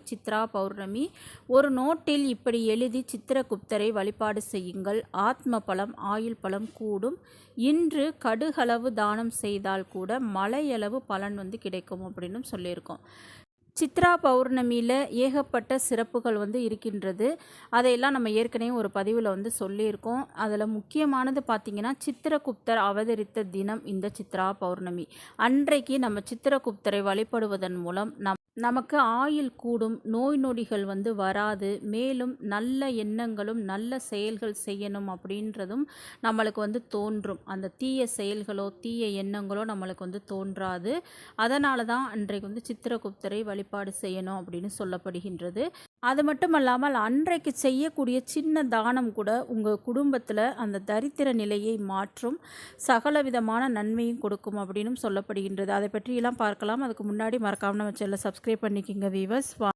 சித்ரா பௌர்ணமி. ஒரு நோட்டில் இப்படி எழுதி சித்திரகுப்தரை வழிபாடு செய்யுங்கள். ஆத்ம பலம் ஆயுள் பலம் கூடும். இன்று கடுகளவு தானம் செய்தால் கூட மலையளவு பலன் கிடைக்கும் அப்படின்னு சொல்லியிருக்கோம். சித்ரா பௌர்ணமியில் ஏகப்பட்ட சிறப்புகள் இருக்கின்றது. அதையெல்லாம் நம்ம ஏற்கனவே ஒரு பதிவில் சொல்லியிருக்கோம். அதில் முக்கியமானது பார்த்திங்கன்னா, சித்திரகுப்தர் அவதரித்த தினம் இந்த சித்ரா பௌர்ணமி. அன்றைக்கு நம்ம சித்திரகுப்தரை வழிபடுவதன் மூலம் நமக்கு ஆயுள் கூடும், நோய் நொடிகள் வராது. மேலும் நல்ல எண்ணங்களும் நல்ல செயல்கள் செய்யணும் அப்படின்றதும் நம்மளுக்கு தோன்றும். அந்த தீய செயல்களோ தீய எண்ணங்களோ நம்மளுக்கு தோன்றாது. அதனால தான் அன்றைக்கு சித்திரகுப்தரை வழிபாடு செய்யணும் அப்படின்னு சொல்லப்படுகின்றது. அது மட்டும் அல்லாமல் அன்றைக்கு செய்யக்கூடிய சின்ன தானம் கூட உங்கள் குடும்பத்தில் அந்த தரித்திர நிலையை மாற்றும், சகல விதமான நன்மையும் கொடுக்கும் அப்படின்னு சொல்லப்படுகின்றது. அதை பற்றியெல்லாம் பார்க்கலாம். அதுக்கு முன்னாடி மறக்காமல் நம்ம சேனலை சப்ஸ்கிரைப் பண்ணிக்கோங்க வீவர்ஸ்.